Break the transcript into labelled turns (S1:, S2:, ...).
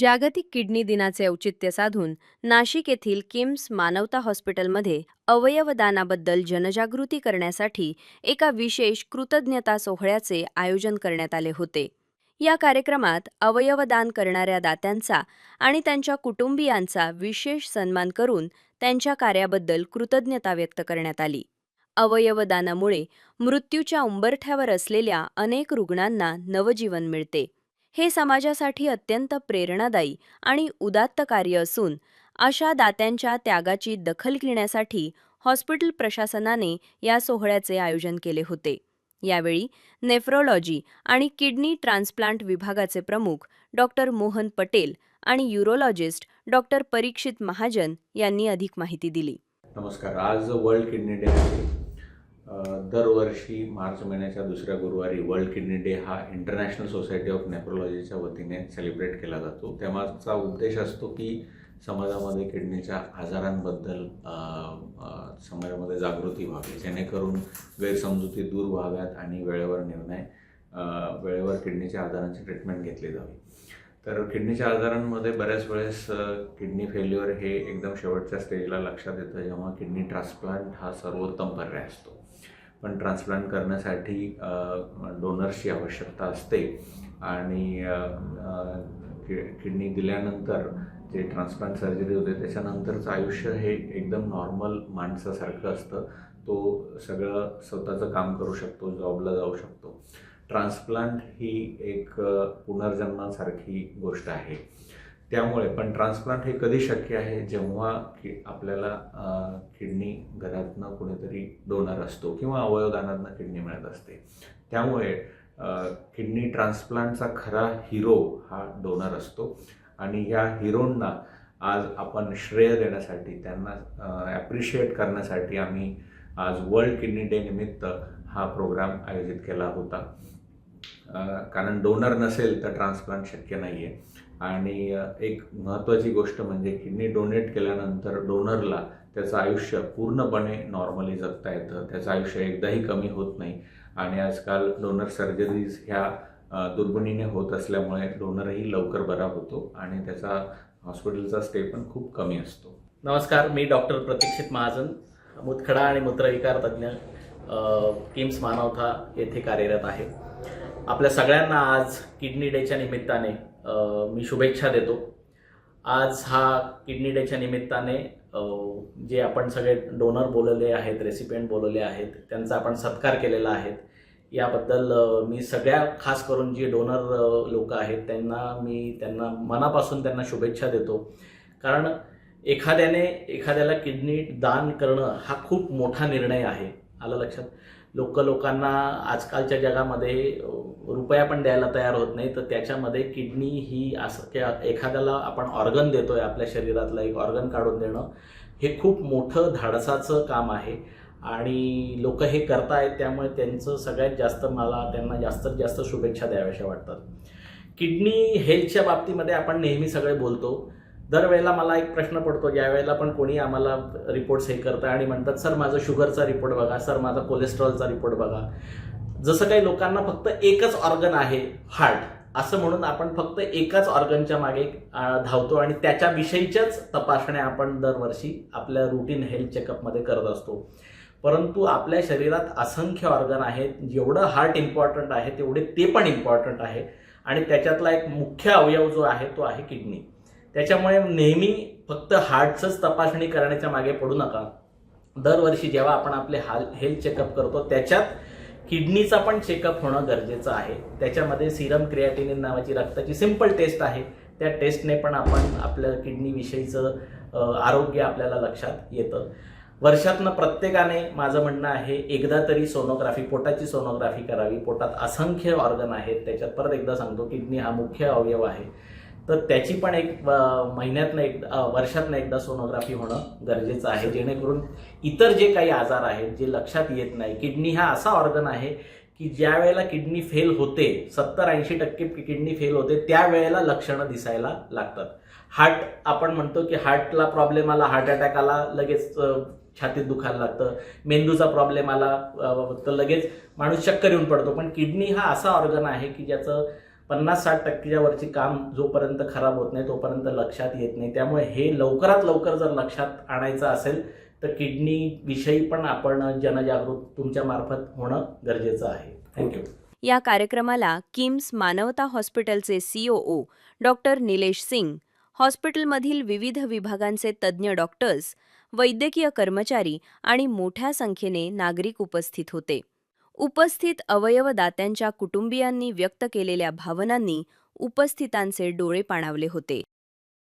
S1: जागतिक किडनी दिनाचे औचित्य साधून नाशिक येथील किम्स मानवता हॉस्पिटलमध्ये अवयवदानाबद्दल जनजागृती करण्यासाठी एका विशेष कृतज्ञता सोहळ्याचे आयोजन करण्यात आले होते. या कार्यक्रमात अवयवदान करणाऱ्या दात्यांचा आणि त्यांच्या कुटुंबियांचा विशेष सन्मान करून त्यांच्या कार्याबद्दल कृतज्ञता व्यक्त करण्यात आली. अवयवदानामुळे मृत्यूच्या उंबरठ्यावर असलेल्या अनेक रुग्णांना नवजीवन मिळते. हे समाजासाठी अत्यंत प्रेरणादायी आणि उदात्त कार्य असून अशा दात्यांच्या त्यागाची दखल घेण्यासाठी हॉस्पिटल प्रशासनाने या सोहळ्याचे आयोजन केले होते. यावेळी नेफ्रोलॉजी आणि किडनी ट्रान्सप्लांट विभागाचे प्रमुख डॉक्टर मोहन पटेल आणि यूरोलॉजिस्ट डॉक्टर परीक्षित महाजन यांनी अधिक माहिती दिली.
S2: नमस्कार. आज वर्ल्ड किडनी डे आहे. दरवर्षी मार्च महिन्याच्या दुसऱ्या गुरुवारी वर्ल्ड किडनी डे हा इंटरनॅशनल सोसायटी ऑफ नेफ्रोलॉजीच्या वतीने सेलिब्रेट केला जातो. त्यामागचा उद्देश असतो की समाजामध्ये किडनीच्या आजारांबद्दल समाजामध्ये जागृती व्हावी, जेणेकरून गैरसमजुती दूर व्हाव्यात आणि वेळेवर किडनीच्या आजारांची ट्रीटमेंट घेतली जावी. तर किडनीच्या आजारांमध्ये बऱ्याच वेळेस किडनी फेल्युअर हे एकदम शेवटच्या स्टेजला लक्षात येतं, जेव्हा किडनी ट्रान्सप्लांट हा सर्वोत्तम पर्याय असतो. पण ट्रान्सप्लांट करण्यासाठी डोनर्सची आवश्यकता असते आणि किडनी दिल्यानंतर जे ट्रान्सप्लांट सर्जरी होते त्याच्यानंतरचं आयुष्य हे एकदम नॉर्मल माणसासारखं असतं. तो सगळं स्वतःचं काम करू शकतो, जॉबला जाऊ शकतो. ट्रान्सप्लांट ही एक पुनर्जन्मासारखी गोष्ट आहे. त्यामुळे पण ट्रान्सप्लांट हे कधी शक्य आहे, जेव्हा आपल्याला किडनी घरातनं कुणीतरी डोनर असतो किंवा अवयवदानातनं किडनी मिळत असते. त्यामुळे किडनी ट्रान्सप्लांटचा खरा हिरो हा डोनर असतो आणि ह्या हिरोंना आज आपण श्रेय देण्यासाठी, त्यांना ॲप्रिशिएट करण्यासाठी आम्ही आज वर्ल्ड किडनी डे निमित्त हा प्रोग्राम आयोजित केला होता. कारण डोनर नसेल तर ट्रान्सप्लांट शक्य नाही आहे. आणि एक महत्त्वाची गोष्ट म्हणजे किडनी डोनेट केल्यानंतर डोनरला त्याचं आयुष्य पूर्णपणे नॉर्मली जगता येतं. त्याचं आयुष्य एकदाही कमी होत नाही. आणि आजकाल डोनर सर्जरीज ह्या दुर्बिणीने होत असल्यामुळे डोनरही लवकर बरा होतो आणि त्याचा हॉस्पिटलचा स्टे पण खूप कमी असतो.
S3: नमस्कार, मी डॉक्टर परीक्षित महाजन, मूतखडा आणि मूत्रविकार तज्ज्ञ, किम्स मानवता येथे कार्यरत आहे. आपल्या सगळ्यांना आज किडनी डेच्या निमित्ताने मी शुभेच्छा देतो. आज हा किडनी डेच्या निमित्ताने जे आपण सगळे डोनर बोलवले आहेत, रेसिपियंट बोलवले आहेत, त्यांचा आपण सत्कार केलेला आहे. याबद्दल मी सगळ्या खास करून जे डोनर लोक आहेत त्यांना मनापासून त्यांना शुभेच्छा देतो. कारण एखाद्याला किडनी दान करणं हा खूप मोठा निर्णय आहे. आलं लक्षात? लोकांना आजकालच्या जगामध्ये रुपया पण द्यायला तयार होत नाही. तर त्याच्यामध्ये किडनी ही असं की एखाद्याला आपण ऑर्गन देतोय, आपल्या शरीरातलं एक ऑर्गन काढून देणं हे खूप मोठं धाडसाचं काम आहे आणि लोक हे करतायत. त्यामुळे त्यांचं सगळ्यात जास्त त्यांना जास्तीत जास्त शुभेच्छा द्याव्याशा वाटतात. किडनी हेल्थच्या बाबतीमध्ये आपण नेहमी सगळे बोलतो. दरवेळेला मला एक प्रश्न पडतो, ज्या वेळेला पण कोणी आम्हाला रिपोर्ट्स हे करतं आणि म्हणतात, सर माझं शुगरचा रिपोर्ट बघा, सर माझा कोलेस्ट्रॉलचा रिपोर्ट बघा. जसं काही लोकांना फक्त एकच ऑर्गन आहे हार्ट असं म्हणून आपण फक्त एकाच ऑर्गनच्या मागे धावतो आणि त्याच्याविषयीच्याच तपासण्या आपण दरवर्षी आपल्या रुटीन हेल्थ चेकअपमध्ये करत असतो. परंतु आपल्या शरीरात असंख्य ऑर्गन आहेत. जेवढं हार्ट इम्पॉर्टंट आहे तेवढे ते पण इम्पॉर्टंट आहे आणि त्याच्यातला एक मुख्य अवयव जो आहे तो आहे किडनी. त्याच्यामुळे नेहमी फक्त हार्टचंच तपासणी करण्याच्या मागे पडू नका. दरवर्षी जेव्हा आपण आपले हेल्थ चेकअप करतो त्याच्यात किडनीचा पण चेकअप होणं गरजेचं आहे. त्याच्यामध्ये सिरम क्रिएटिनिन नावाची रक्ताची सिंपल टेस्ट आहे. त्या टेस्टने पण आपण आपल्या किडनीविषयीचं आरोग्य आपल्याला लक्षात येतं. वर्षातनं प्रत्येकाने, माझं म्हणणं आहे, एकदा तरी सोनोग्राफी, पोटाची सोनोग्राफी करावी. पोटात असंख्य ऑर्गन आहेत. त्याच्यात परत एकदा सांगतो, किडनी हा मुख्य अवयव आहे. तर त्याची पण एक वर्षातनं एकदा सोनोग्राफी होणं गरजेचं आहे, जेणेकरून इतर जे काही आजार आहेत जे लक्षात येत नाही. किडनी हा असा ऑर्गन आहे की ज्या वेळेला किडनी फेल होते, 70-80% किडनी फेल होते, त्यावेळेला लक्षणं दिसायला लागतात. हार्ट, आपण म्हणतो की हार्टला प्रॉब्लेम आला, हार्ट अटॅक आला, लगेच छातीत दुखायला लागतं. मेंदूचा प्रॉब्लेम आला तर लगेच माणूस चक्कर येऊन पडतो. पण किडनी हा असा ऑर्गन आहे की ज्याचं 50-60% वरची काम जोपर्यंत खराब होत नाही तोपर्यंत लक्षात येत नाही. त्यामुळे हे लवकरात लवकर जर लक्षात आणायचं असेल तर किडनी विषयी पण आपण जनजागृत तुमच्या मार्फत होणं गरजेचं आहे. थँक्यू.
S1: या कार्यक्रमाला किम्स मानवता हॉस्पिटलचे COO डॉक्टर निलेश सिंग, हॉस्पिटलमधील विविध विभागांचे तज्ज्ञ डॉक्टर्स, वैद्यकीय कर्मचारी आणि मोठ्या संख्येने नागरिक उपस्थित होते. उपस्थित अवयवदात्यांच्या कुटुंबियांनी व्यक्त केलेल्या भावनांनी उपस्थितांचे डोळे पाणावले होते.